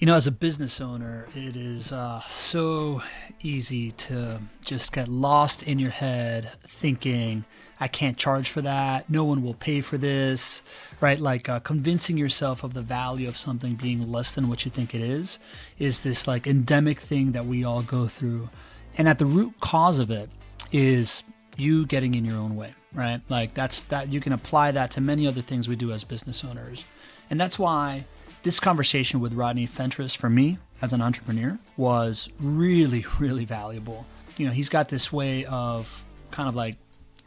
As a business owner, it is so easy to just get lost in your head thinking, I can't charge for that. No one will pay for this, right? Like convincing yourself of the value of something being less than what you think it is this like endemic thing that we all go through. And at the root cause of it is you getting in your own way, right? Like that you can apply that to many other things we do as business owners. And that's why this conversation with Rodney Fentress for me as an entrepreneur was really, really valuable. He's got this way of kind of like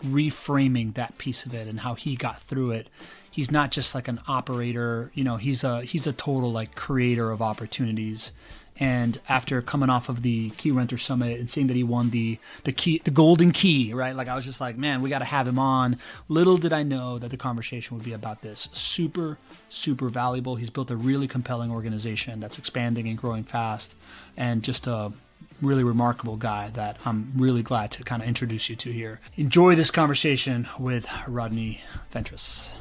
reframing that piece of it and how he got through it. He's not just like an operator, he's a total like creator of opportunities. And after coming off of the Keyrenter Summit and seeing that he won the golden key, right? Like I was just like, man, we got to have him on. Little did I know that the conversation would be about this. Super, super valuable. He's built a really compelling organization that's expanding and growing fast, and just a really remarkable guy that I'm really glad to kind of introduce you to here. Enjoy this conversation with Rodney Fentress.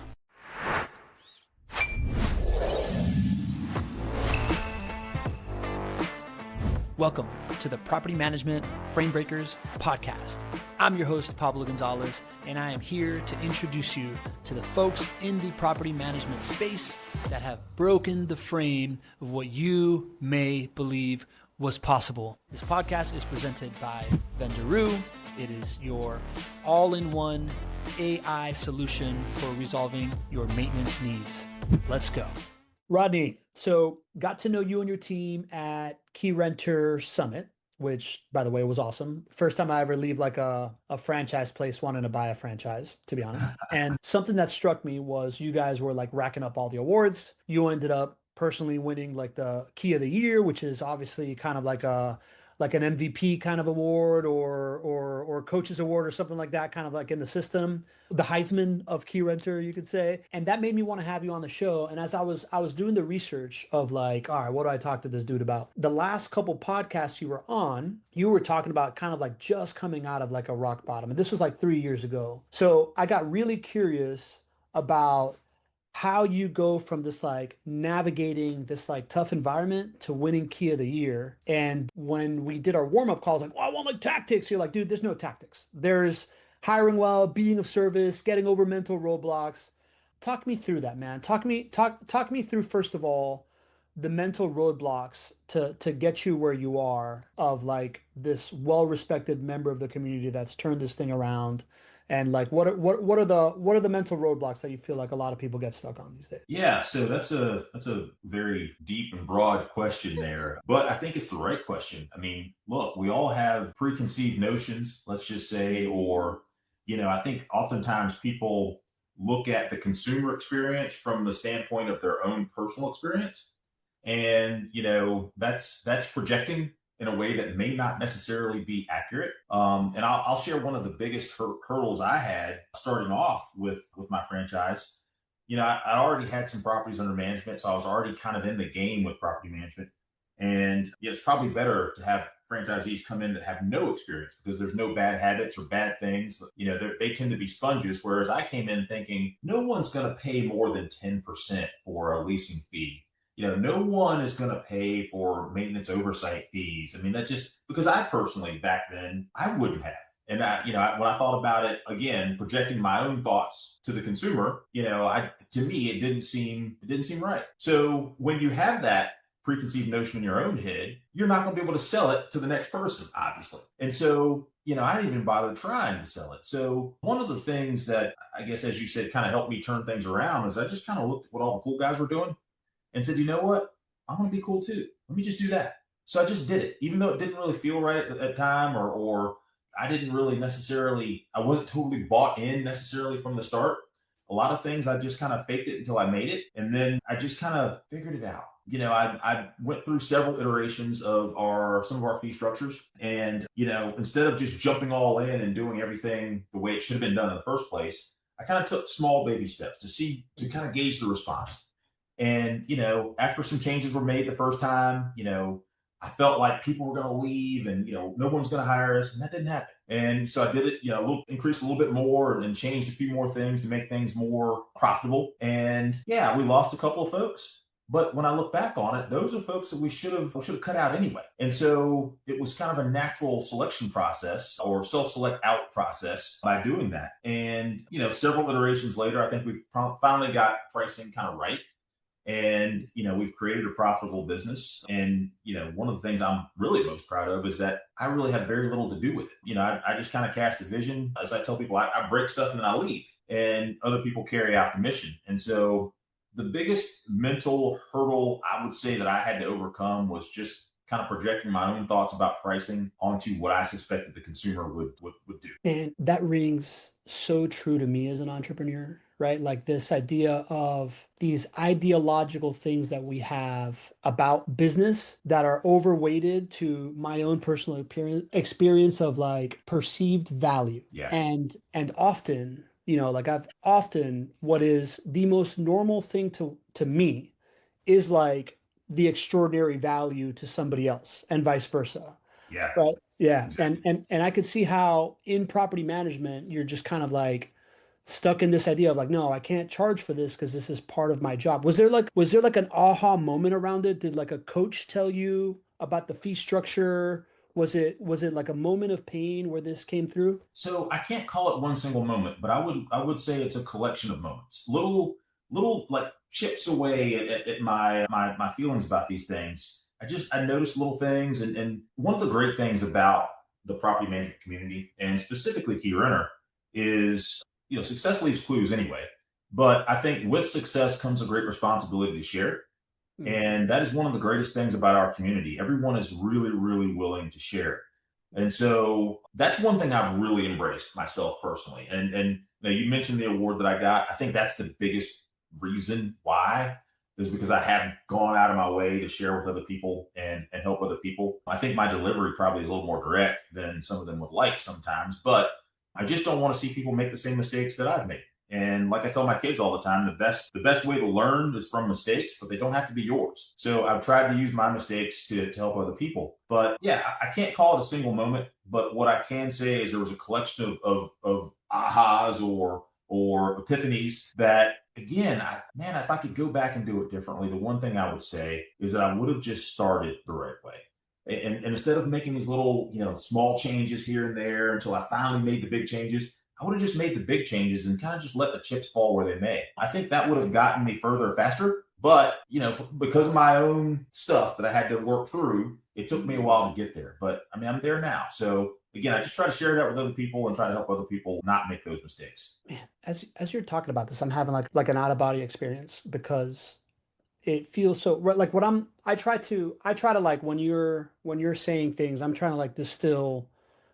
Welcome to the Property Management Framebreakers podcast. I'm your host, Pablo Gonzalez, and I am here to introduce you to the folks in the property management space that have broken the frame of what you may believe was possible. This podcast is presented by Vendoroo. It is your all-in-one AI solution for resolving your maintenance needs. Let's go. Rodney, so got to know you and your team at Keyrenter Summit, which, by the way, was awesome. First time I ever leave like a franchise place wanting to buy a franchise, to be honest. And something that struck me was you guys were like racking up all the awards. You ended up personally winning like the Key of the Year, which is obviously kind of like an MVP kind of award or coach's award or something like that, kind of like in the system, the Heisman of Keyrenter, you could say. And that made me want to have you on the show. And as I was doing the research of like, all right, what do I talk to this dude about? The last couple podcasts you were on, you were talking about kind of like just coming out of like a rock bottom. And this was like 3 years ago. So I got really curious about how you go from this like navigating this like tough environment to winning Key of the Year. And when we did our warm-up calls, like, well, I want like tactics. You're like, dude, there's no tactics. There's hiring well, being of service, getting over mental roadblocks. Talk me through that, man. Talk me through, first of all, the mental roadblocks to get you where you are, of like this well-respected member of the community that's turned this thing around. And like, what are the mental roadblocks that you feel like a lot of people get stuck on these days? Yeah, so that's a very deep and broad question there, but I think it's the right question. I mean, look, we all have preconceived notions, let's just say, or I think oftentimes people look at the consumer experience from the standpoint of their own personal experience, and that's projecting in a way that may not necessarily be accurate. And I'll share one of the biggest hurdles I had starting off with my franchise. I already had some properties under management, so I was already kind of in the game with property management. And it's probably better to have franchisees come in that have no experience, because there's no bad habits or bad things. They tend to be sponges, whereas I came in thinking no one's going to pay more than 10% for a leasing fee. No one is going to pay for maintenance oversight fees. I mean, that's just because I personally back then I wouldn't have. And when I thought about it again, projecting my own thoughts to the consumer, to me it didn't seem right. So when you have that preconceived notion in your own head, you're not going to be able to sell it to the next person, obviously. And so I didn't even bother trying to sell it. So one of the things that I guess, as you said, kind of helped me turn things around is I just kind of looked at what all the cool guys were doing and said, you know what? I want to be cool too. Let me just do that. So I just did it, even though it didn't really feel right at the time, or I didn't really necessarily, I wasn't totally bought in necessarily from the start. A lot of things I just kind of faked it until I made it. And then I just kind of figured it out. I went through several iterations of some of our fee structures. And, instead of just jumping all in and doing everything the way it should have been done in the first place, I kind of took small baby steps to kind of gauge the response. And, after some changes were made the first time, I felt like people were going to leave and, no one's going to hire us. And that didn't happen. And so I did it, increased a little bit more and then changed a few more things to make things more profitable. And yeah, we lost a couple of folks, But when I look back on it, those are folks that we should have cut out anyway. And so it was kind of a natural selection process or self-select out process by doing that. And, several iterations later, I think we've finally got pricing kind of right. And, we've created a profitable business. And, one of the things I'm really most proud of is that I really have very little to do with it. I just kind of cast the vision. As I tell people, I break stuff and then I leave, and other people carry out the mission. And so the biggest mental hurdle I would say that I had to overcome was just kind of projecting my own thoughts about pricing onto what I suspected the consumer would do. And that rings so true to me as an entrepreneur, right? Like this idea of these ideological things that we have about business that are overweighted to my own personal experience of like perceived value. Yeah. And often, I've often, what is the most normal thing to me is like the extraordinary value to somebody else and vice versa. Yeah. Right. Yeah. Exactly. And I could see how in property management, you're just kind of like stuck in this idea of like, no, I can't charge for this because this is part of my job. Was there like an aha moment around it? Did like a coach tell you about the fee structure? Was it like a moment of pain where this came through? So I can't call it one single moment, but I would say it's a collection of moments, little like chips away at my feelings about these things. I noticed little things, and one of the great things about the property management community, and specifically Keyrenter, is success leaves clues anyway. But I think with success comes a great responsibility to share. And that is one of the greatest things about our community. Everyone is really, really willing to share. And so that's one thing I've really embraced myself personally. And you mentioned the award that I got. I think that's the biggest reason why is because I have gone out of my way to share with other people and help other people. I think my delivery probably is a little more direct than some of them would like sometimes, but I just don't want to see people make the same mistakes that I've made. And like I tell my kids all the time, the best way to learn is from mistakes, but they don't have to be yours. So I've tried to use my mistakes to help other people. But yeah, I can't call it a single moment. But what I can say is there was a collection of ahas or epiphanies that, again, if I could go back and do it differently, the one thing I would say is that I would have just started the right way. And instead of making these little, small changes here and there until I finally made the big changes, I would have just made the big changes and kind of just let the chips fall where they may. I think that would have gotten me further faster. But, because of my own stuff that I had to work through, it took me a while to get there. But I'm there now. So again, I just try to share that with other people and try to help other people not make those mistakes. Man, as you're talking about this, I'm having like an out of body experience because it feels so like I try to like when you're saying things, I'm trying to like distill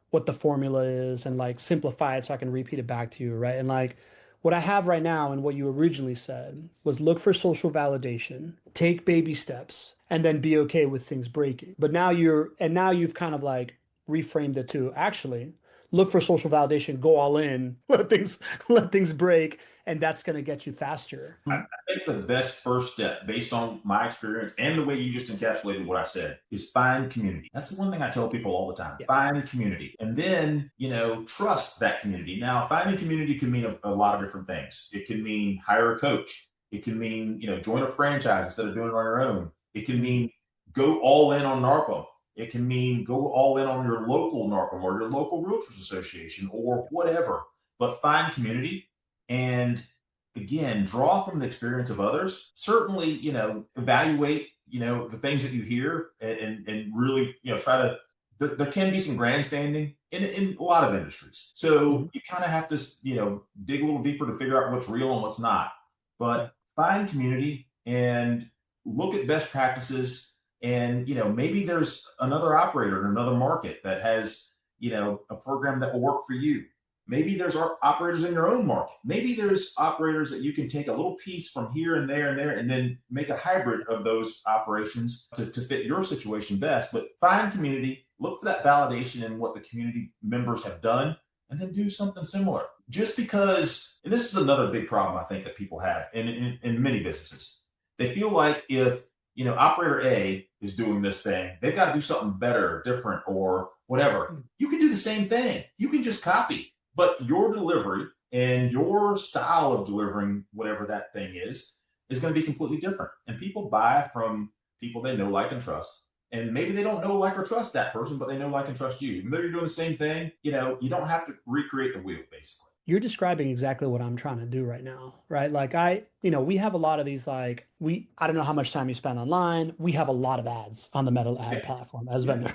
what the formula is and like simplify it so I can repeat it back to you, right? And like what I have right now and what you originally said was look for social validation, take baby steps, and then be okay with things breaking. But now you've kind of like reframed it to actually look for social validation, go all in, let things break, and that's going to get you faster. I think the best first step, based on my experience and the way you just encapsulated what I said, is find community. That's the one thing I tell people all the time. Yeah. Find community. And then, trust that community. Now, finding community can mean a lot of different things. It can mean hire a coach. It can mean, join a franchise instead of doing it on your own. It can mean go all in on NARPM. It can mean go all in on your local NARPM or your local realtors association or whatever. But find community. And again, draw from the experience of others. Certainly, evaluate, the things that you hear and really, try to, there can be some grandstanding in a lot of industries. So you kind of have to, dig a little deeper to figure out what's real and what's not. But find community and look at best practices. And, maybe there's another operator in another market that has, a program that will work for you. Maybe there's operators in your own market. Maybe there's operators that you can take a little piece from here and there and then make a hybrid of those operations to fit your situation best. But find community, look for that validation in what the community members have done, and then do something similar. Just because, and this is another big problem I think that people have in many businesses. They feel like if, operator A is doing this thing, they've got to do something better, different, or whatever. You can do the same thing. You can just copy. But your delivery and your style of delivering whatever that thing is is going to be completely different. And people buy from people they know, like, and trust. And maybe they don't know, like, or trust that person, but they know, like, and trust you. Even though you're doing the same thing, you don't have to recreate the wheel, basically. You're describing exactly what I'm trying to do right now, right? Like we have a lot of these, like I don't know how much time you spend online. We have a lot of ads on the Metal ad platform as vendor.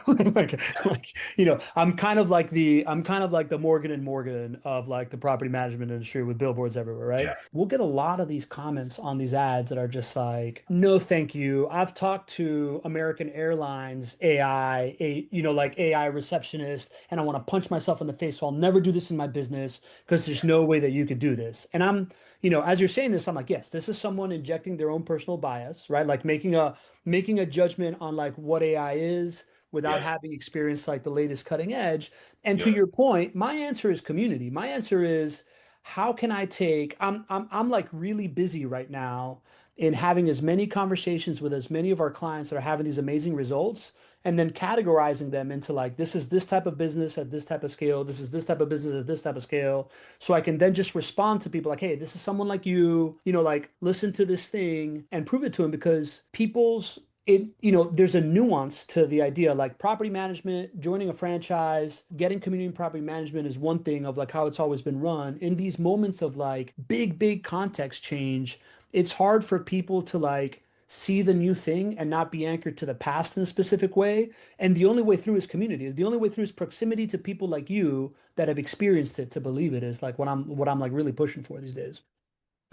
I'm kind of like the Morgan and Morgan of like the property management industry with billboards everywhere, right? Yeah. We'll get a lot of these comments on these ads that are just like, no, thank you. I've talked to American Airlines like AI receptionist, and I want to punch myself in the face. So I'll never do this in my business because there's no way that you could do this. And I'm, as you're saying this, I'm like, yes, this is someone injecting their own personal bias, right? Like making a judgment on like what AI is without Yeah. having experienced like the latest cutting edge. And to Yeah. your point, my answer is community. My answer is, how can I take, I'm like really busy right now in having as many conversations with as many of our clients that are having these amazing results, and then categorizing them into like, this is this type of business at this type of scale, this is this type of business at this type of scale. So I can then just respond to people like, hey, this is someone like you, like listen to this thing and prove it to them, because there's a nuance to the idea. Like property management, joining a franchise, getting community and property management is one thing of like how it's always been run. In these moments of like big context change, it's hard for people to like see the new thing and not be anchored to the past in a specific way. And the only way through is community. The only way through is proximity to people like you that have experienced it to believe it, is like what I'm like really pushing for these days.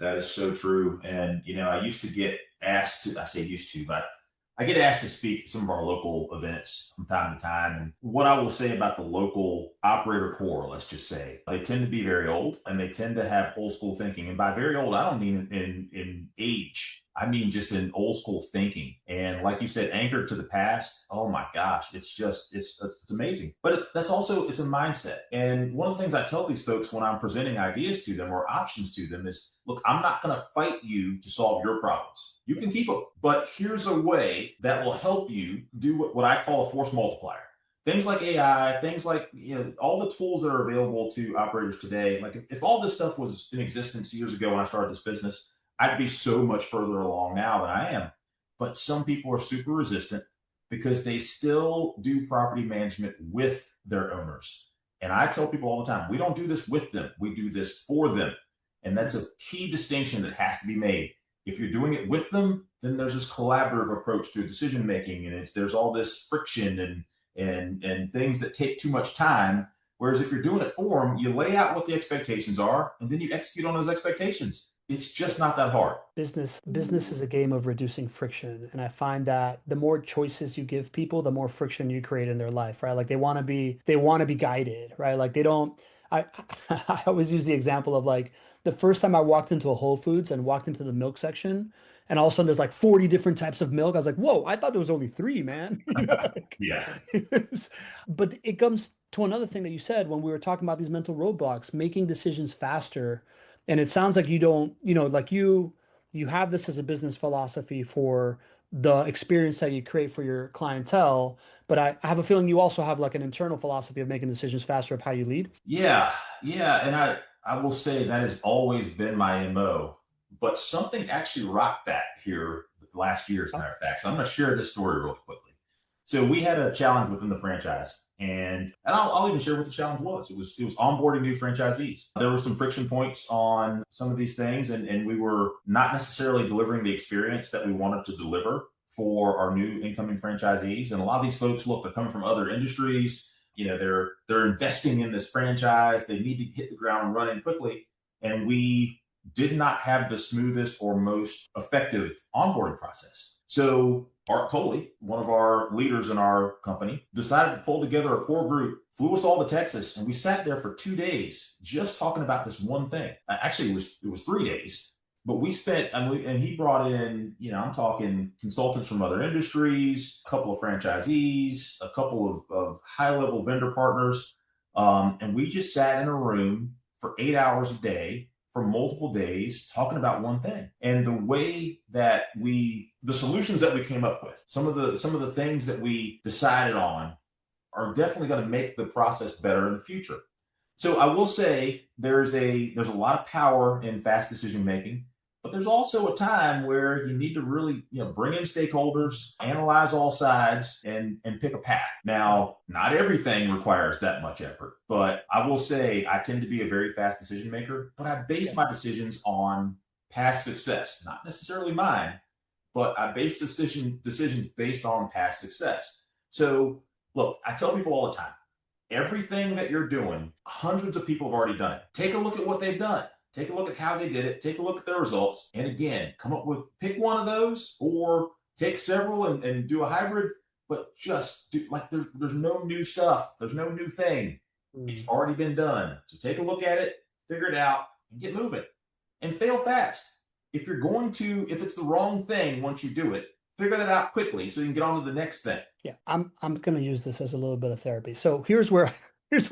That is so true. And, I used to get asked to, I say used to, but I get asked to speak at some of our local events from time to time. And what I will say about the local operator core, let's just say, they tend to be very old and they tend to have old school thinking. And by very old, I don't mean in age. I mean just in old school thinking. And like you said, anchored to the past. Oh my gosh, it's amazing. But it's a mindset. And one of the things I tell these folks when I'm presenting ideas to them or options to them is, look, I'm not going to fight you to solve your problems. You can keep them, but here's a way that will help you do what I call a force multiplier. Things like AI, things like, all the tools that are available to operators today. Like if all this stuff was in existence years ago when I started this business, I'd be so much further along now than I am. But some people are super resistant because they still do property management with their owners. And I tell people all the time, we don't do this with them. We do this for them. And that's a key distinction that has to be made. If you're doing it with them, then there's this collaborative approach to decision making, and there's all this friction and things that take too much time. Whereas if you're doing it for them, you lay out what the expectations are, and then you execute on those expectations. It's just not that hard. Business is a game of reducing friction, and I find that the more choices you give people, the more friction you create in their life, right? Like they want to be guided, right? Like they don't. I I always use the example of like the first time I walked into a Whole Foods and walked into the milk section, and all of a sudden there's like 40 different types of milk. I was like, whoa, I thought there was only three, man. Yeah. But it comes to another thing that you said when we were talking about these mental roadblocks, making decisions faster. And it sounds like you don't, like you have this as a business philosophy for the experience that you create for your clientele. But I have a feeling you also have like an internal philosophy of making decisions faster of how you lead. Yeah. Yeah. And I will say that has always been my MO. But something actually rocked that here last year, as a matter of fact. So I'm going to share this story really quickly. So we had a challenge within the franchise, and I'll even share what the challenge was. It was onboarding new franchisees. There were some friction points on some of these things, and we were not necessarily delivering the experience that we wanted to deliver for our new incoming franchisees. And a lot of these folks, look, they're coming from other industries. They're investing in this franchise. They need to hit the ground running quickly, and we did not have the smoothest or most effective onboarding process. So Art Coley, one of our leaders in our company, decided to pull together a core group, flew us all to Texas, and we sat there for 2 days just talking about this one thing. Actually, it was 3 days, but we spent, and he brought in, I'm talking consultants from other industries, a couple of franchisees, a couple of high-level vendor partners, and we just sat in a room for 8 hours a day for multiple days talking about one thing. And the way that the solutions that we came up with, some of the things that we decided on are definitely going to make the process better in the future. So I will say there's a lot of power in fast decision making. But there's also a time where you need to really, bring in stakeholders, analyze all sides, and pick a path. Now, not everything requires that much effort, but I will say I tend to be a very fast decision maker, but I base my decisions on past success, not necessarily mine, but I base decisions based on past success. So look, I tell people all the time, everything that you're doing, hundreds of people have already done it. Take a look at what they've done. Take a look at how they did it. Take a look at their results. And again, pick one of those or take several and do a hybrid, but just do there's no new stuff. There's no new thing. It's already been done. So take a look at it, figure it out, and get moving. And fail fast. If it's the wrong thing once you do it, figure that out quickly so you can get on to the next thing. Yeah, I'm going to use this as a little bit of therapy. So here's where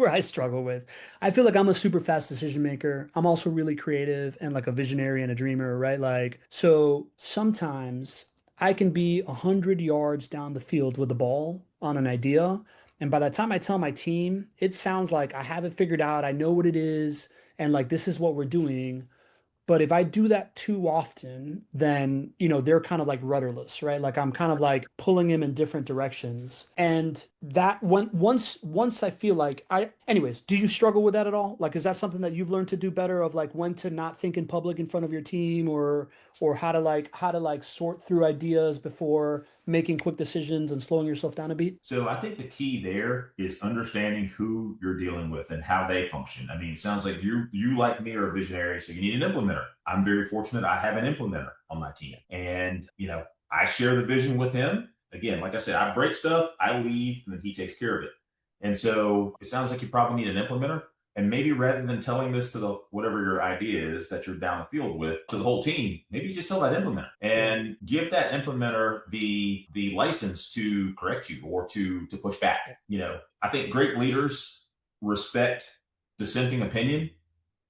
I struggle with. I feel like I'm a super fast decision maker. I'm also really creative and like a visionary and a dreamer, right? Like, so sometimes I can be 100 yards down the field with the ball on an idea. And by the time I tell my team, it sounds like I have it figured out. I know what it is. And like, this is what we're doing. But if I do that too often, then, they're kind of like rudderless, right? Like I'm kind of like pulling them in different directions. And that once I feel like anyways, do you struggle with that at all? Like, is that something that you've learned to do better of like when to not think in public in front of your team or how to sort through ideas before making quick decisions and slowing yourself down a bit? So I think the key there is understanding who you're dealing with and how they function. I mean, it sounds like you like me are a visionary, so you need an implementer. I'm very fortunate I have an implementer on my team. And, I share the vision with him. Again, like I said, I break stuff, I leave, and then he takes care of it. And so it sounds like you probably need an implementer. And maybe rather than telling this to whatever your idea is that you're down the field with to the whole team, maybe you just tell that implementer and give that implementer the license to correct you or to push back. I think great leaders respect dissenting opinion,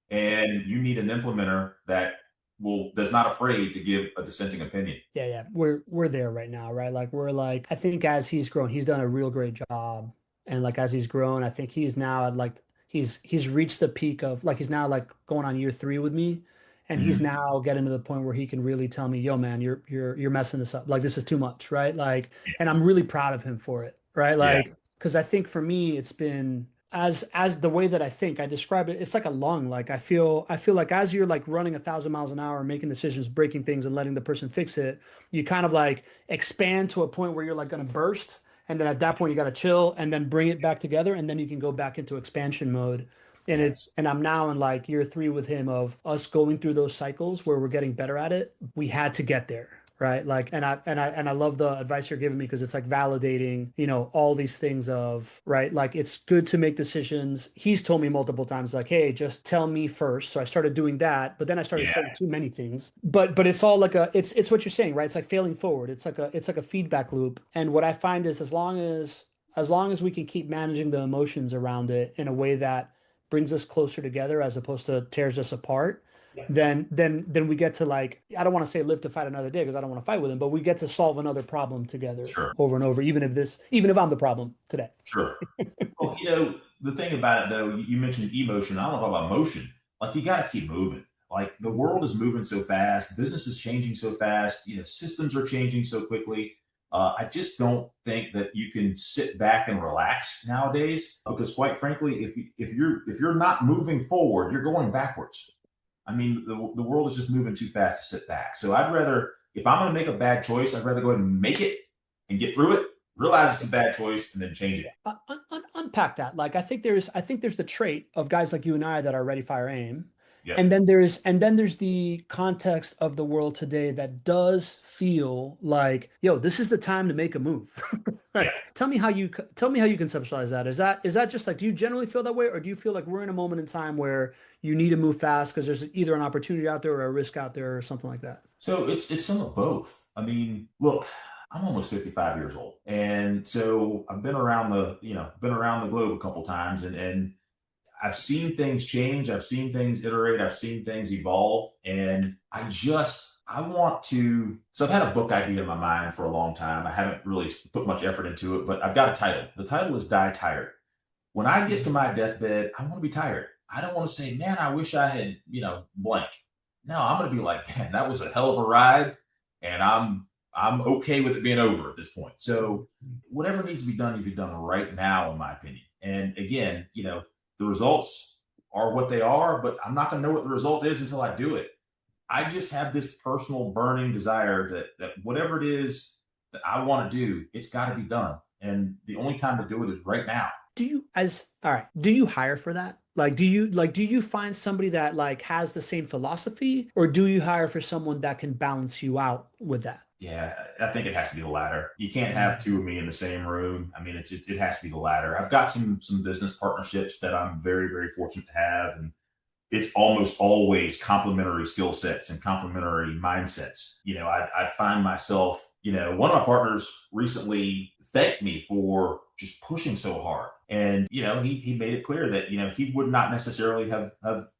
and you need an implementer that's not afraid to give a dissenting opinion. Yeah. We're there right now, right? Like I think as he's grown, he's done a real great job. And like as he's grown, I think he's now at like he's reached the peak of like he's now like going on year 3 with me. And he's now getting to the point where he can really tell me, yo, man, you're messing this up. Like this is too much, right? Like, and I'm really proud of him for it, right? Like, because I think for me, it's been as the way that I think I describe it, it's like a lung. Like I feel like as you're like running 1,000 miles an hour, making decisions, breaking things, and letting the person fix it, you kind of like expand to a point where you're like going to burst. And then at that point, you got to chill and then bring it back together. And then you can go back into expansion mode. And I'm now in like year 3 with him of us going through those cycles where we're getting better at it. We had to get there. Right. Like, and I love the advice you're giving me because it's like validating, all these things of, right. Like, it's good to make decisions. He's told me multiple times, like, hey, just tell me first. So I started doing that, but then I started saying too many things, but it's all like it's what you're saying, right? It's like failing forward. It's like a feedback loop. And what I find is as long as we can keep managing the emotions around it in a way that brings us closer together as opposed to tears us apart, then we get to like, I don't want to say live to fight another day because I don't want to fight with him, but we get to solve another problem together over and over, even if I'm the problem today. Sure. Well, the thing about it though, you mentioned emotion. I don't know about motion. Like you got to keep moving. Like the world is moving so fast, business is changing so fast, systems are changing so quickly. I just don't think that you can sit back and relax nowadays because, quite frankly, if you're not moving forward, you're going backwards. I mean, the world is just moving too fast to sit back. So I'd rather, if I'm going to make a bad choice, I'd rather go ahead and make it and get through it, realize it's a bad choice, and then change it. Unpack that. Like, I think there's the trait of guys like you and I that are ready, fire, aim. Yep. And then there's the context of the world today that does feel like, yo, this is the time to make a move. Right. Yeah. Tell me how you conceptualize that. Is that just like, do you generally feel that way, or do you feel like we're in a moment in time where you need to move fast because there's either an opportunity out there or a risk out there or something like that? So it's some of both. I mean, look, I'm almost 55 years old, and so I've been around the globe a couple times, and I've seen things change. I've seen things iterate. I've seen things evolve. And I want to, so I've had a book idea in my mind for a long time. I haven't really put much effort into it, but I've got a title. The title is Die Tired. When I get to my deathbed, I want to be tired. I don't want to say, man, I wish I had, blank. No, I'm going to be like, man, that was a hell of a ride. And I'm okay with it being over at this point. So whatever needs to be done, needs to be done right now, in my opinion. And again, the results are what they are, but I'm not going to know what the result is until I do it. I just have this personal burning desire that whatever it is that I want to do, it's got to be done. And the only time to do it is right now. Do you hire for that? Do you find somebody that like has the same philosophy, or do you hire for someone that can balance you out with that? Yeah, I think it has to be the latter. You can't have two of me in the same room. I mean, it has to be the latter. I've got some business partnerships that I'm very, very fortunate to have, and it's almost always complementary skill sets and complementary mindsets. I find myself, one of my partners recently thanked me for just pushing so hard. And, he made it clear that, he would not necessarily have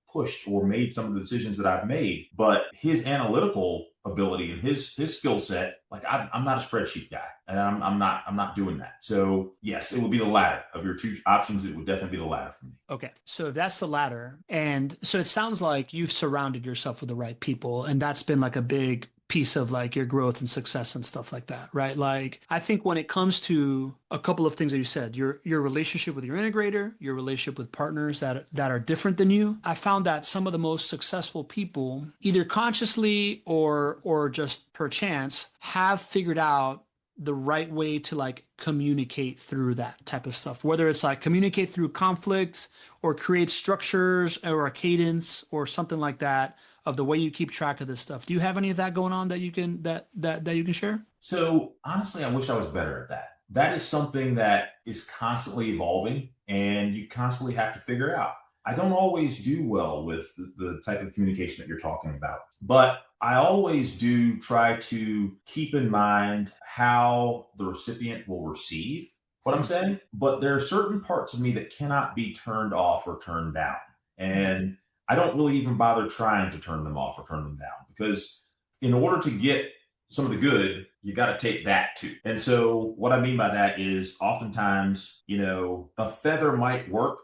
pushed or made some of the decisions that I've made, but his analytical ability and his skill set, like I'm not a spreadsheet guy, and I'm not doing that. So yes, it would be the latter of your two options. It would definitely be the latter for me. Okay. So if that's the latter, and so it sounds like you've surrounded yourself with the right people, and that's been like a big piece of like your growth and success and stuff like that, right? Like I think when it comes to a couple of things that you said, your relationship with your integrator, your relationship with partners that are different than you, I found that some of the most successful people, either consciously or just per chance, have figured out the right way to like communicate through that type of stuff, whether it's like communicate through conflicts or create structures or a cadence or something like that of the way you keep track of this stuff. Do you have any of that going on that you can that you can share? So honestly, I wish I was better at that. That is something that is constantly evolving, and you constantly have to figure out. I don't always do well with the type of communication that you're talking about, but I always do try to keep in mind how the recipient will receive what I'm saying. But there are certain parts of me that cannot be turned off or turned down. And I don't really even bother trying to turn them off or turn them down, because in order to get some of the good, you got to take that too. And so what I mean by that is oftentimes, a feather might work,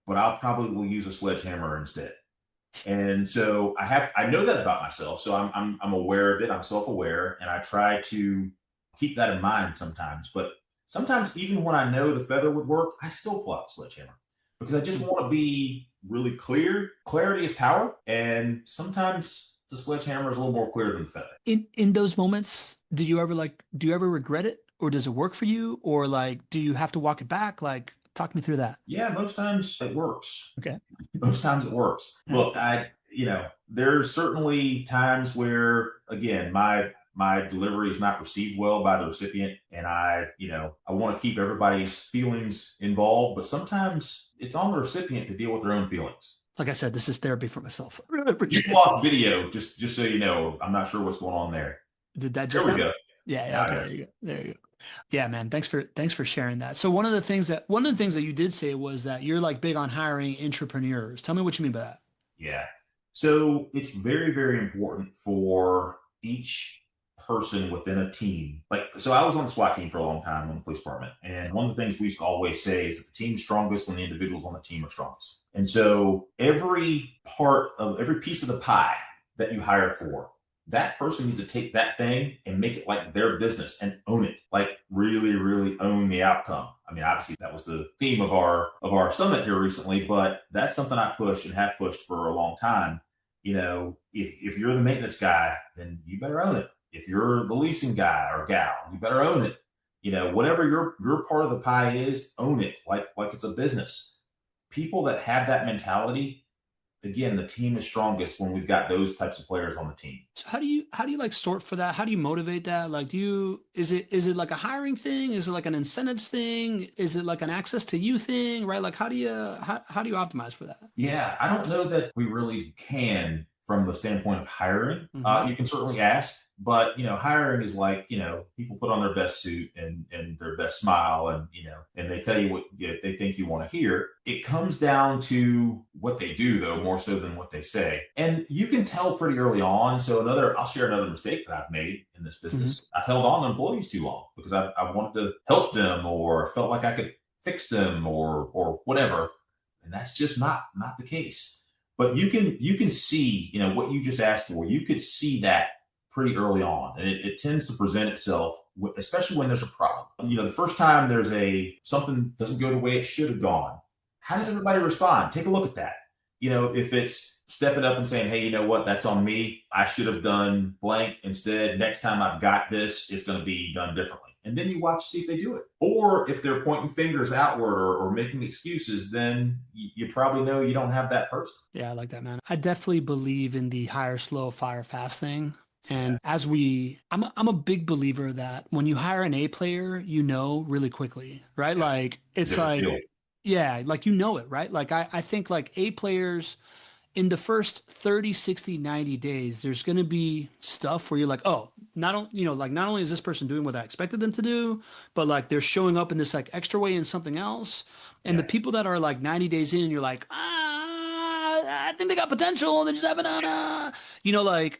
but I'll probably will use a sledgehammer instead. And so I know that about myself. So I'm aware of it. I'm self-aware, and I try to keep that in mind sometimes. But sometimes even when I know the feather would work, I still pull out the sledgehammer because I just want to be really clear. Clarity is power. And sometimes the sledgehammer is a little more clear than the feather. In those moments, do you ever regret it, or does it work for you, or like do you have to walk it back? Like talk me through that. Yeah, most times it works. Okay. Most times it works. Look, there's certainly times where, again, my delivery is not received well by the recipient, and I want to keep everybody's feelings involved, but sometimes it's on the recipient to deal with their own feelings. Like I said, this is therapy for myself. You lost video, just so you know. I'm not sure what's going on there. Did that just There we go. Yeah, okay, there you go. There you go. Yeah, man. Thanks for sharing that. So one of the things that you did say was that you're like big on hiring intrapreneurs. Tell me what you mean by that. Yeah. So it's very, very important for each person within a team. So I was on the SWAT team for a long time on the police department. And one of the things we used to always say is that the team's strongest when the individuals on the team are strongest. And so every piece of the pie that you hire for, that person needs to take that thing and make it like their business and own it, like really, really own the outcome. I mean, obviously that was the theme of our summit here recently, but that's something I push and have pushed for a long time. If you're the maintenance guy, then you better own it. If you're the leasing guy or gal, you better own it. Whatever your part of the pie is, own it like it's a business. People that have that mentality, again, the team is strongest when we've got those types of players on the team. So how do you like sort for that? How do you motivate that? Like, is it like a hiring thing? Is it like an incentives thing? Is it like an access to you thing? Right? Like, how do you optimize for that? Yeah, I don't know that we really can from the standpoint of hiring. Mhm. You can certainly ask, but hiring is like, people put on their best suit and their best smile, and and they tell you what they think you want to hear. It comes down to what they do, though, more so than what they say. And you can tell pretty early on. So I'll share another mistake that I've made in this business. Mm-hmm. I've held on to employees too long because I wanted to help them or felt like I could fix them or whatever. And that's just not the case. But you can see, what you just asked for. You could see that pretty early on, and it tends to present itself, especially when there's a problem. The first time there's something doesn't go the way it should have gone. How does everybody respond? Take a look at that. If it's stepping up and saying, hey, you know what, that's on me. I should have done blank instead. Next time I've got this, it's going to be done differently. And then you watch to see if they do it. Or if they're pointing fingers outward or making excuses, then you probably know you don't have that person. Yeah, I like that, man. I definitely believe in the hire slow, fire fast thing. And I'm a big believer that when you hire an A player, really quickly, right? Like it's like, yeah, like it, right? Like I think like A players in the first 30, 60, 90 days, there's going to be stuff where you're like, oh, not only is this person doing what I expected them to do, but like they're showing up in this like extra way in something else. And the people that are like 90 days in, you're like, I think they got potential. They just haven't,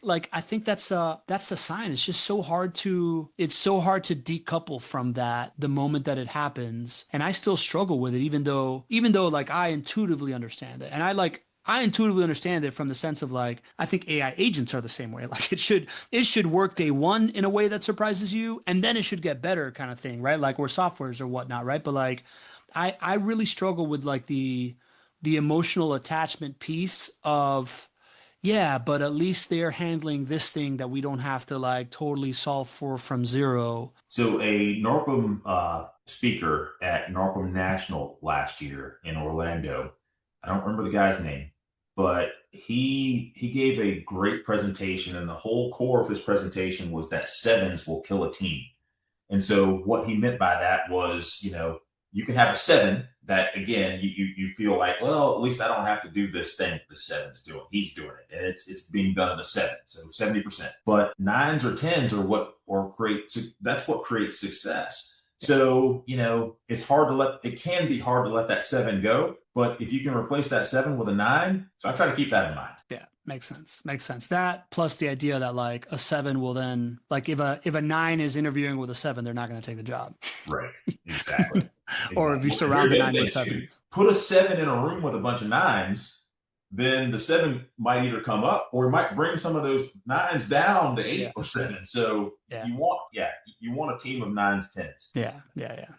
like I think that's the sign. It's just so hard to decouple from that the moment that it happens. And I still struggle with it, even though like I intuitively understand it. And I intuitively understand it from the sense of like, I think AI agents are the same way. Like it should work day one in a way that surprises you, and then it should get better kind of thing, right? Like we're softwares or whatnot, right? But like, I really struggle with like the emotional attachment piece of, yeah, but at least they're handling this thing that we don't have to like totally solve for from zero. So a NORPM speaker at NORPM National last year in Orlando, I don't remember the guy's name, but he gave a great presentation, and the whole core of his presentation was that sevens will kill a team. And so what he meant by that was, you can have a seven that, again, you feel like, well, at least I don't have to do this thing the seven's doing. He's doing it, and it's being done at a seven, so 70%. But nines or tens are that's what creates success. So, it can be hard to let that seven go, but if you can replace that seven with a nine, so I try to keep that in mind. Yeah, makes sense. That plus the idea that like a seven will then, like if a nine is interviewing with a seven, they're not going to take the job. Right. Exactly. Or if you surround the nine with sevens. Put a seven in a room with a bunch of nines, then the seven might either come up or might bring some of those nines down to 8 or 7. So you want a team of nines, tens. Yeah.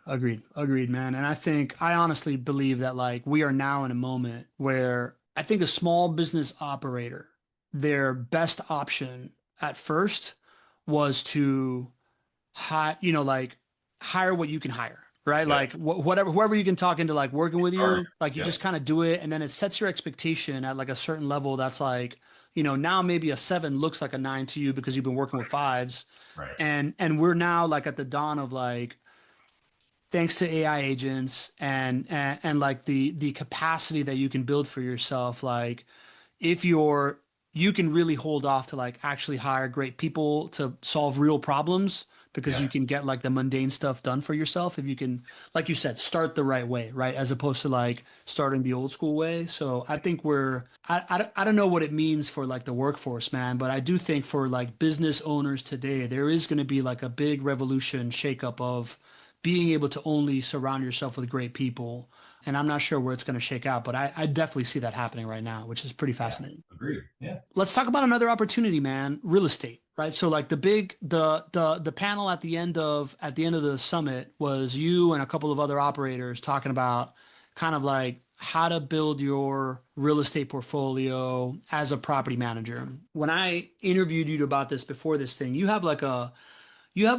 Agreed, man. And I honestly believe that like we are now in a moment where I think a small business operator, their best option at first was to hire what you can hire. Right. Yeah. Like whoever you can talk into like working with you, like you just kind of do it. And then it sets your expectation at like a certain level. That's like, now maybe a 7 looks like a 9 to you because you've been working with 5s. Right. And we're now like at the dawn of like, thanks to AI agents and like the capacity that you can build for yourself. Like if you can really hold off to like actually hire great people to solve real problems, because you can get like the mundane stuff done for yourself if you can, like you said, start the right way, right? As opposed to like starting the old school way. So I think I don't know what it means for like the workforce, man, but I do think for like business owners today, there is going to be like a big revolution shakeup of being able to only surround yourself with great people. And I'm not sure where it's going to shake out, but I definitely see that happening right now, which is pretty fascinating. Agreed. Yeah. Let's talk about another opportunity, man. Real estate, right? So like the panel at the end of the summit was you and a couple of other operators talking about kind of like how to build your real estate portfolio as a property manager. When I interviewed you about this before this thing, you have a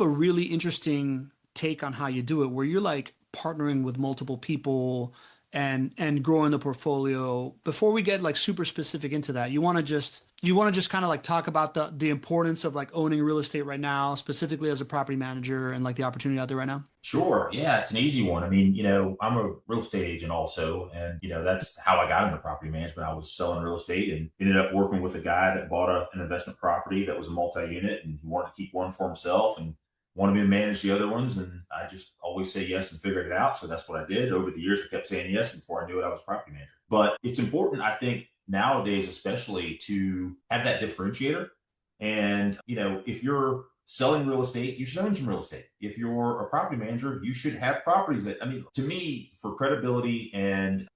really interesting take on how you do it, where you're like partnering with multiple people and growing the portfolio. Before we get like super specific into that, you want to just kind of like talk about the importance of like owning real estate right now, specifically as a property manager, and like the opportunity out there right now? Sure. Yeah, it's an easy one. I mean, I'm a real estate agent also, and that's how I got into property management. I was selling real estate and ended up working with a guy that bought an investment property that was a multi-unit, and he wanted to keep one for himself and wanted me to manage the other ones. And I just always say yes and figured it out. So that's what I did. Over the years, I kept saying yes. Before I knew it, I was a property manager. But it's important, I think, nowadays, especially to have that differentiator. And, if you're selling real estate, you should own some real estate. If you're a property manager, you should have properties that, I mean, to me, for credibility and,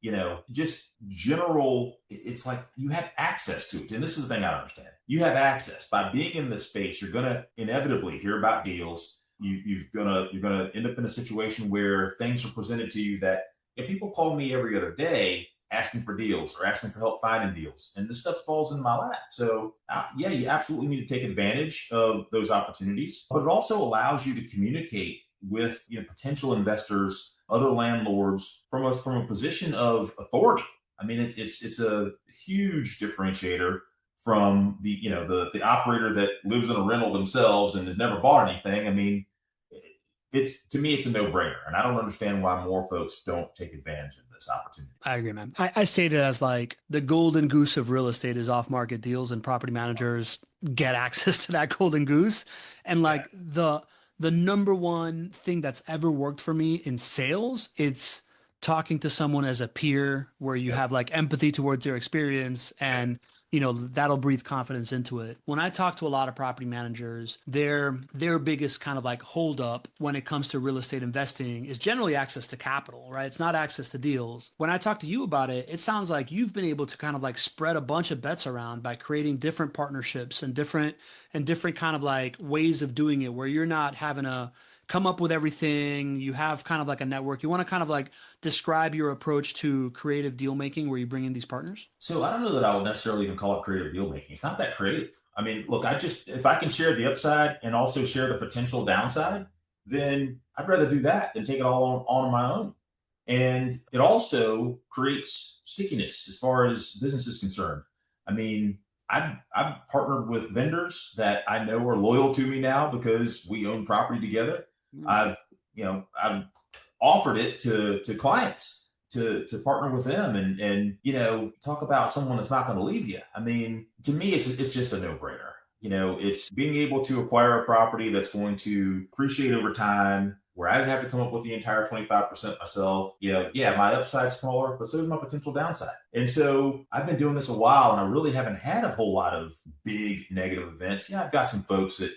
just general, it's like you have access to it. And this is the thing I don't understand. You have access. By being in this space, you're going to inevitably hear about deals. You're gonna end up in a situation where things are presented to you that, if people call me every other day asking for deals or asking for help finding deals, and this stuff falls into my lap. So yeah, you absolutely need to take advantage of those opportunities, but it also allows you to communicate with potential investors, other landlords from a position of authority. I mean, it's a huge differentiator from the operator that lives in a rental themselves and has never bought anything. I mean, to me, it's a no-brainer, and I don't understand why more folks don't take advantage of this opportunity. I agree, man. I state it as like the golden goose of real estate is off-market deals, and property managers get access to that golden goose. And like the number one thing that's ever worked for me in sales, it's talking to someone as a peer where you have like empathy towards their experience, and that'll breathe confidence into it. When I talk to a lot of property managers, their biggest kind of like hold up when it comes to real estate investing is generally access to capital, right? It's not access to deals. When I talk to you about it, it sounds like you've been able to kind of like spread a bunch of bets around by creating different partnerships and different kind of like ways of doing it, where you're not having to come up with everything. You have kind of like a network. You want to kind of like describe your approach to creative deal making where you bring in these partners? So I don't know that I would necessarily even call it creative deal making. It's not that creative. I mean, look, if I can share the upside and also share the potential downside, then I'd rather do that than take it all on my own. And it also creates stickiness as far as business is concerned. I mean, I've partnered with vendors that I know are loyal to me now because we own property together. I've offered it to clients to partner with them and talk about someone that's not going to leave you. I mean, to me, it's just a no-brainer. It's being able to acquire a property that's going to appreciate over time, where I didn't have to come up with the entire 25% myself. My upside's smaller, but so is my potential downside. And so I've been doing this a while, and I really haven't had a whole lot of big negative events. I've got some folks that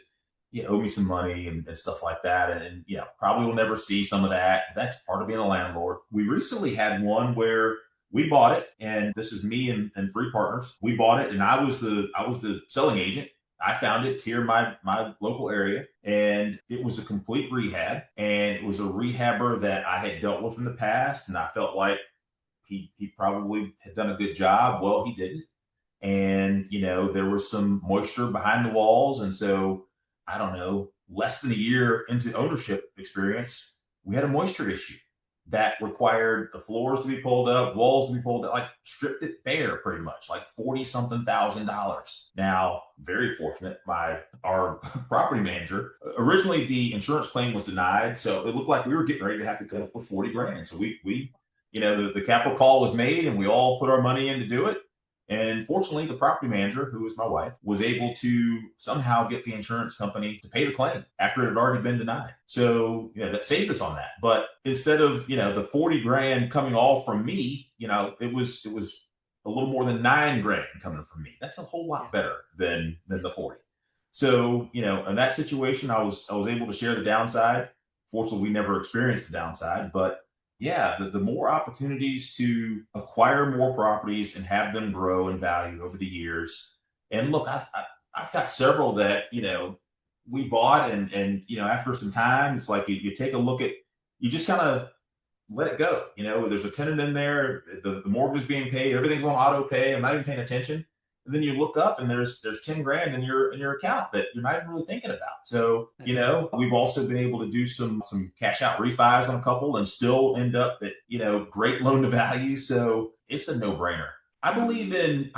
owe me some money and stuff like that. And probably will never see some of that. That's part of being a landlord. We recently had one where we bought it, and this is me and three partners. We bought it, and I was the selling agent. I found it here in my local area, and it was a complete rehab, and it was a rehabber that I had dealt with in the past, and I felt like he probably had done a good job. Well, he didn't. And, there was some moisture behind the walls. And so, I don't know, less than a year into ownership experience, we had a moisture issue that required the floors to be pulled up, walls to be pulled up, like stripped it bare pretty much, like $40-something thousand. Now, very fortunate, our property manager, originally the insurance claim was denied. So it looked like we were getting ready to have to come up with 40 grand. So we the capital call was made, and we all put our money in to do it. And fortunately, the property manager, who was my wife, was able to somehow get the insurance company to pay the claim after it had already been denied. So, that saved us on that. But instead of, the 40 grand coming all from me, it was a little more than 9 grand coming from me. That's a whole lot better than the 40. So, in that situation, I was able to share the downside. Fortunately, we never experienced the downside, but the more opportunities to acquire more properties and have them grow in value over the years. And look, I've got several that, we bought and after some time, it's like you take a look at, you just kind of let it go. There's a tenant in there, the mortgage is being paid, everything's on auto pay. I'm not even paying attention. And then you look up and there's 10 grand in your account that you're not even really thinking about. So, we've also been able to do some cash out refis on a couple and still end up at, great loan to value. So it's a no-brainer. I believe in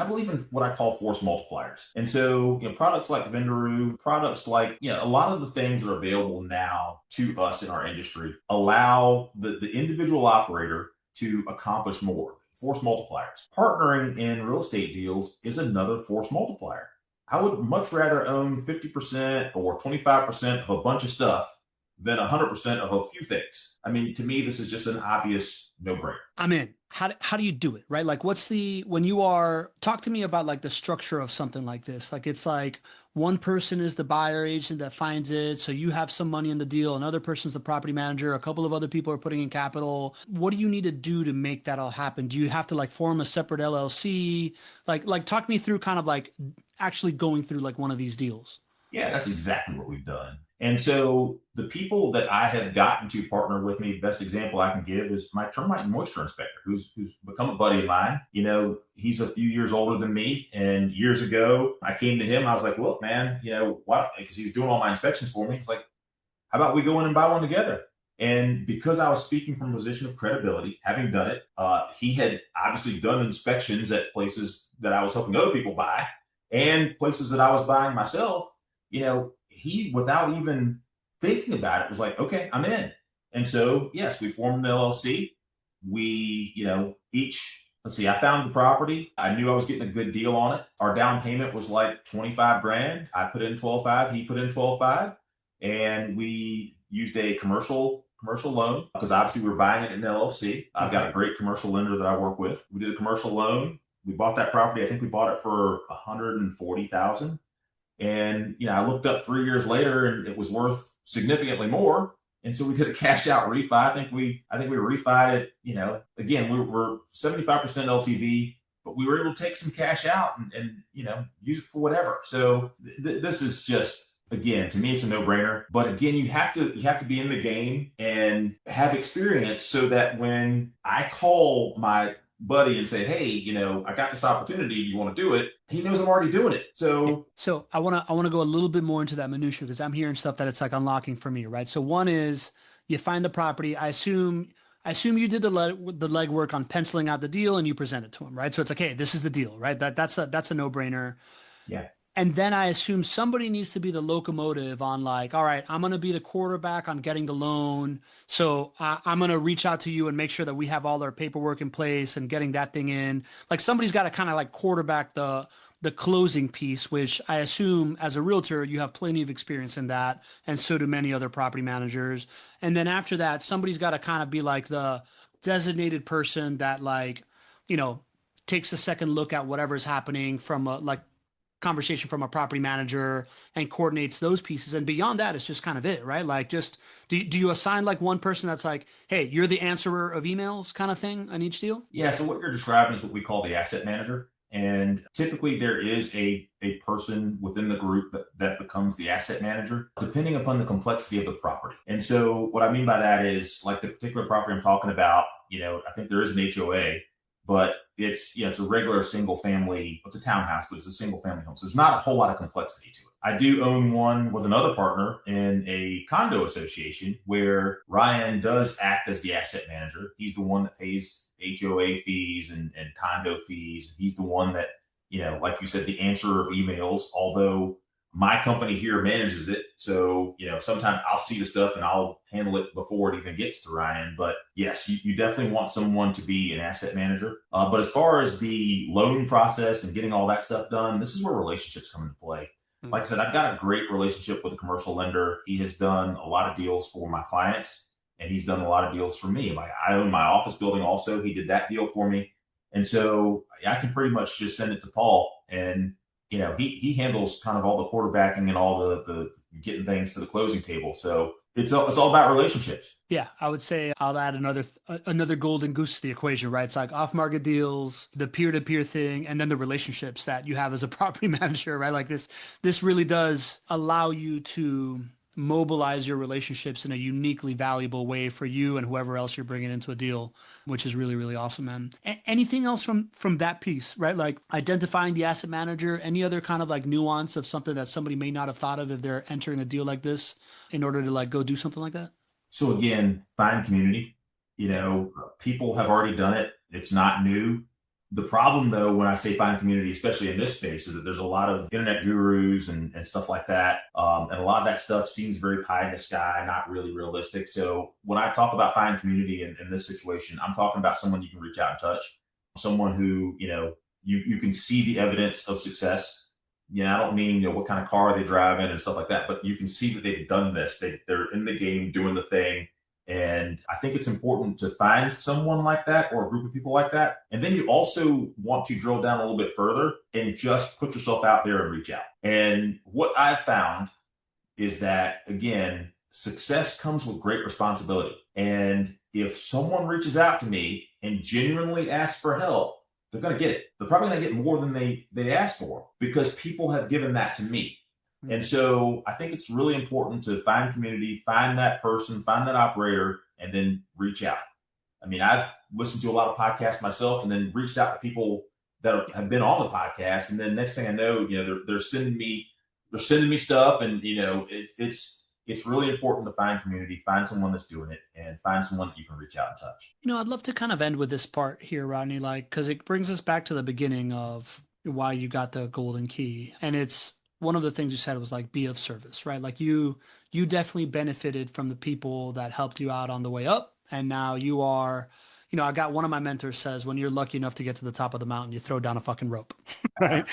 what I call force multipliers. And so, products like Vendoroo, products like, a lot of the things that are available now to us in our industry allow the individual operator to accomplish more. Force multipliers. Partnering in real estate deals is another force multiplier. I would much rather own 50% or 25% of a bunch of stuff than 100% of a few things. I mean, to me, this is just an obvious no-brainer. I'm in. How do you do it, right? Like talk to me about like the structure of something like this. Like it's like one person is the buyer agent that finds it. So you have some money in the deal. Another person's the property manager. A couple of other people are putting in capital. What do you need to do to make that all happen? Do you have to like form a separate LLC? Like talk me through kind of like actually going through like one of these deals. Yeah, that's exactly what we've done. And so the people that I have gotten to partner with me, the best example I can give is my termite and moisture inspector, who's become a buddy of mine. He's a few years older than me. And years ago, I came to him. I was like, look, man, why? Because he was doing all my inspections for me. He's like, how about we go in and buy one together? And because I was speaking from a position of credibility, having done it, he had obviously done inspections at places that I was helping other people buy and places that I was buying myself. He, without even thinking about it, was like, okay, I'm in. And so, yes, we formed an LLC. We, let's see, I found the property. I knew I was getting a good deal on it. Our down payment was like 25 grand. I put in 12.5. He put in 12.5. And we used a commercial loan because obviously we were buying it in an LLC. I've got a great commercial lender that I work with. We did a commercial loan. We bought that property. I think we bought it for $140,000. And, I looked up 3 years later and it was worth significantly more. And so we did a cash out refi. I think we refied it, again, we're 75% LTV, but we were able to take some cash out and use it for whatever. So this is just, again, to me, it's a no-brainer. But again, you have to be in the game and have experience so that when I call my buddy and say, hey, I got this opportunity. Do you want to do it? He knows I'm already doing it. So I want to go a little bit more into that minutia because I'm hearing stuff that it's like unlocking for me, right? So one is you find the property. I assume you did the legwork on penciling out the deal and you present it to him, right? So it's like, hey, this is the deal, right? That's a no-brainer. yeah. And then I assume somebody needs to be the locomotive on like, all right, I'm going to be the quarterback on getting the loan. So I'm going to reach out to you and make sure that we have all our paperwork in place and getting that thing in. Like somebody's got to kind of like quarterback the closing piece, which I assume as a realtor, you have plenty of experience in that. And so do many other property managers. And then after that, somebody's got to kind of be like the designated person that like, takes a second look at whatever's happening from a like conversation from a property manager and coordinates those pieces. And beyond that, it's just kind of it, right? Like just, do you assign like one person that's like, hey, you're the answerer of emails kind of thing on each deal? Yeah. So what you're describing is what we call the asset manager. And typically there is a person within the group that becomes the asset manager, depending upon the complexity of the property. And so what I mean by that is like the particular property I'm talking about, I think there is an HOA, but it's a regular single family. It's a townhouse, but it's a single family home. So there's not a whole lot of complexity to it. I do own one with another partner in a condo association where Ryan does act as the asset manager. He's the one that pays HOA fees and condo fees. He's the one that, like you said, the answerer of emails, although my company here manages it. So, sometimes I'll see the stuff and I'll handle it before it even gets to Ryan. But yes, you definitely want someone to be an asset manager. But as far as the loan process and getting all that stuff done, this is where relationships come into play. Like I said, I've got a great relationship with a commercial lender. He has done a lot of deals for my clients and he's done a lot of deals for me. Like I own my office building also. He did that deal for me. And so I can pretty much just send it to Paul and he handles kind of all the quarterbacking and all the getting things to the closing table. So it's all about relationships. Yeah, I would say I'll add another golden goose to the equation, right? It's like off-market deals, the peer-to-peer thing, and then the relationships that you have as a property manager, right? Like this really does allow you to mobilize your relationships in a uniquely valuable way for you and whoever else you're bringing into a deal, which is really, really awesome, man. Anything else from that piece, right? Like identifying the asset manager, any other kind of like nuance of something that somebody may not have thought of if they're entering a deal like this in order to like go do something like that? So again, find community. People have already done it. It's not new. The problem, though, when I say find community, especially in this space, is that there's a lot of internet gurus and stuff like that. And a lot of that stuff seems very pie in the sky, not really realistic. So when I talk about find community in this situation, I'm talking about someone you can reach out and touch, someone who, you can see the evidence of success. I don't mean, what kind of car they drive in and stuff like that, but you can see that they've done this. They're in the game doing the thing. And I think it's important to find someone like that or a group of people like that. And then you also want to drill down a little bit further and just put yourself out there and reach out. And what I've found is that, again, success comes with great responsibility. And if someone reaches out to me and genuinely asks for help, they're going to get it. They're probably going to get more than they asked for because people have given that to me. And so I think it's really important to find community, find that person, find that operator, and then reach out. I mean, I've listened to a lot of podcasts myself and then reached out to people that have been on the podcast. And then next thing I know, they're sending me stuff. And, it's really important to find community, find someone that's doing it, and find someone that you can reach out and touch. I'd love to kind of end with this part here, Rodney, because it brings us back to the beginning of why you got the golden key. And it's one of the things you said was be of service, right? You definitely benefited from the people that helped you out on the way up. And now you are, I got one of my mentors says, when you're lucky enough to get to the top of the mountain, you throw down a fucking rope, right?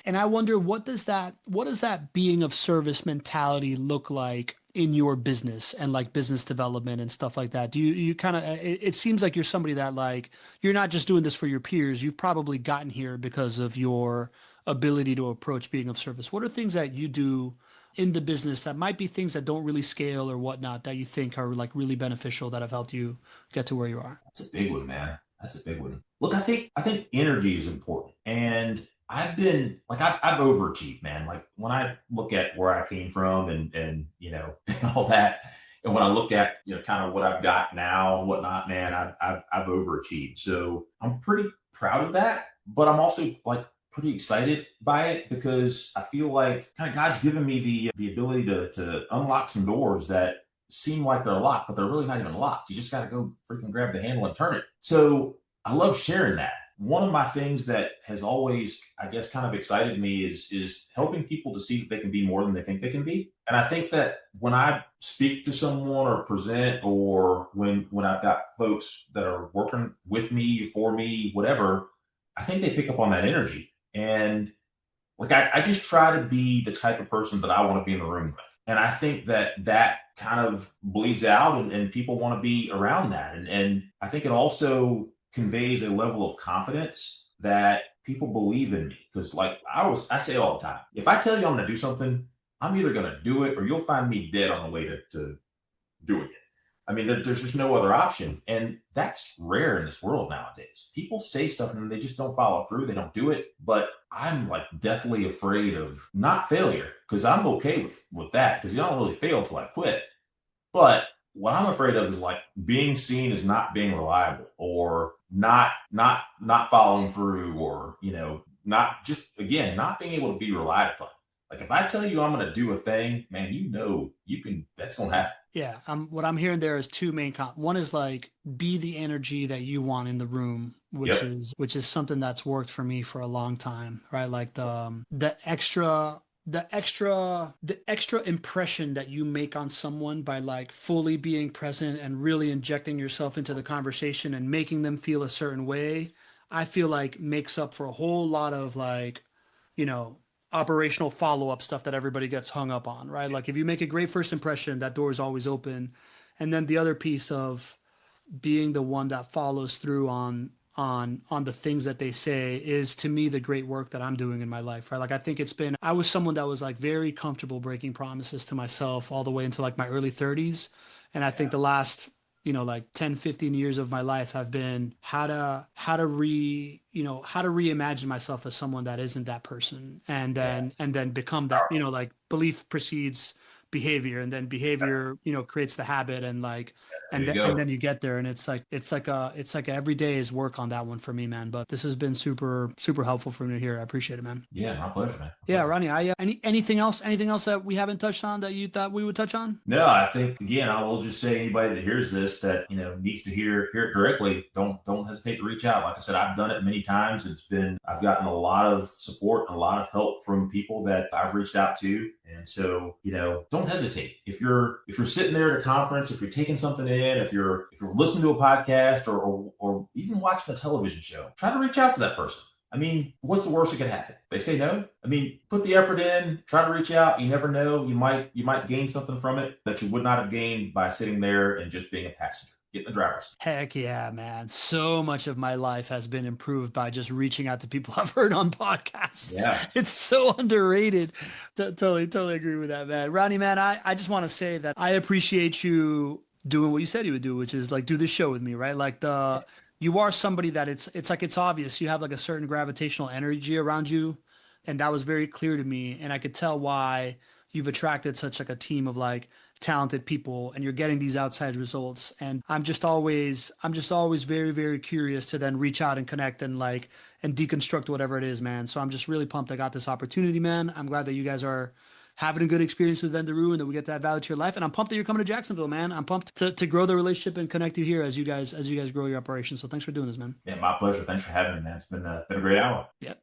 And I wonder, what does that being of service mentality look like in your business and business development and stuff like that? Do you kind of, it seems like you're somebody that you're not just doing this for your peers. You've probably gotten here because of your ability to approach being of service. What are things that you do in the business that might be things that don't really scale or whatnot that you think are really beneficial that have helped you get to where you are? That's a big one, man. That's a big one. Look, I think energy is important. And I've been I've overachieved, man. When I look at where I came from and and all that, and when I look at kind of what I've got now and whatnot, man, I've overachieved. So I'm pretty proud of that. But I'm also pretty excited by it because I feel like kind of God's given me the ability to unlock some doors that seem like they're locked, but they're really not even locked. You just got to go freaking grab the handle and turn it. So I love sharing that. One of my things that has always, I guess, kind of excited me is helping people to see that they can be more than they think they can be. And I think that when I speak to someone or present, or when I've got folks that are working with me, for me, whatever, I think they pick up on that energy. And I just try to be the type of person that I want to be in the room with. And I think that kind of bleeds out and people want to be around that. And I think it also conveys a level of confidence that people believe in me. Because I say all the time, if I tell you I'm going to do something, I'm either going to do it or you'll find me dead on the way to doing it. I mean, there's just no other option. And that's rare in this world nowadays. People say stuff and they just don't follow through. They don't do it. But I'm deathly afraid of not failure, because I'm okay with that, because you don't really fail till I quit. But what I'm afraid of is being seen as not being reliable, or not following through, or, not being able to be relied upon. If I tell you I'm going to do a thing, man, that's going to happen. Yeah. What I'm hearing there is two main one is be the energy that you want in the room, which is something that's worked for me for a long time, right? The extra impression that you make on someone by fully being present and really injecting yourself into the conversation and making them feel a certain way, I feel makes up for a whole lot of operational follow-up stuff that everybody gets hung up on, right? If you make a great first impression, that door is always open. And then the other piece of being the one that follows through on the things that they say is, to me, the great work that I'm doing in my life, right? I think I was someone that was very comfortable breaking promises to myself all the way into my early 30s. And I think the last 10, 15 years of my life have been how to reimagine myself as someone that isn't that person, and then become that, belief precedes behavior, and then behavior, creates the habit, and then you get there, and it's like every day is work on that one for me, man. But this has been super, super helpful for me to hear. I appreciate it, man. Yeah, my pleasure, man. Yeah, Rodney, anything else that we haven't touched on that you thought we would touch on? No, I think, again, I will just say, anybody that hears this that, needs to hear it directly, don't hesitate to reach out. Like I said, I've done it many times. I've gotten a lot of support, a lot of help from people that I've reached out to. And so, don't hesitate. If you're sitting there at a conference, if you're taking something in, if you're listening to a podcast or even watching a television show, try to reach out to that person. I mean, what's the worst that could happen? They say no. I mean, put the effort in, try to reach out. You never know. You might gain something from it that you would not have gained by sitting there and just being a passenger. Get in the driver's seat. Heck yeah, man. So much of my life has been improved by just reaching out to people I've heard on podcasts. Yeah. It's so underrated. Totally agree with that, man. Rodney, man, I just want to say that I appreciate you doing what you said you would do, which is like do this show with me, right? Like you are somebody that it's like it's obvious you have like a certain gravitational energy around you, and that was very clear to me, and I could tell why you've attracted such like a team of like talented people and you're getting these outside results. And I'm just always very curious to then reach out and connect and like and deconstruct whatever it is, man. So I'm just really pumped I got this opportunity, man. I'm glad that you guys are having a good experience with Vendoroo and that we get that value to your life. And I'm pumped that you're coming to Jacksonville, man. I'm pumped to grow the relationship and connect you here as you guys grow your operation. So thanks for doing this, man. Yeah, my pleasure. Thanks for having me, man. It's been a great hour. Yeah.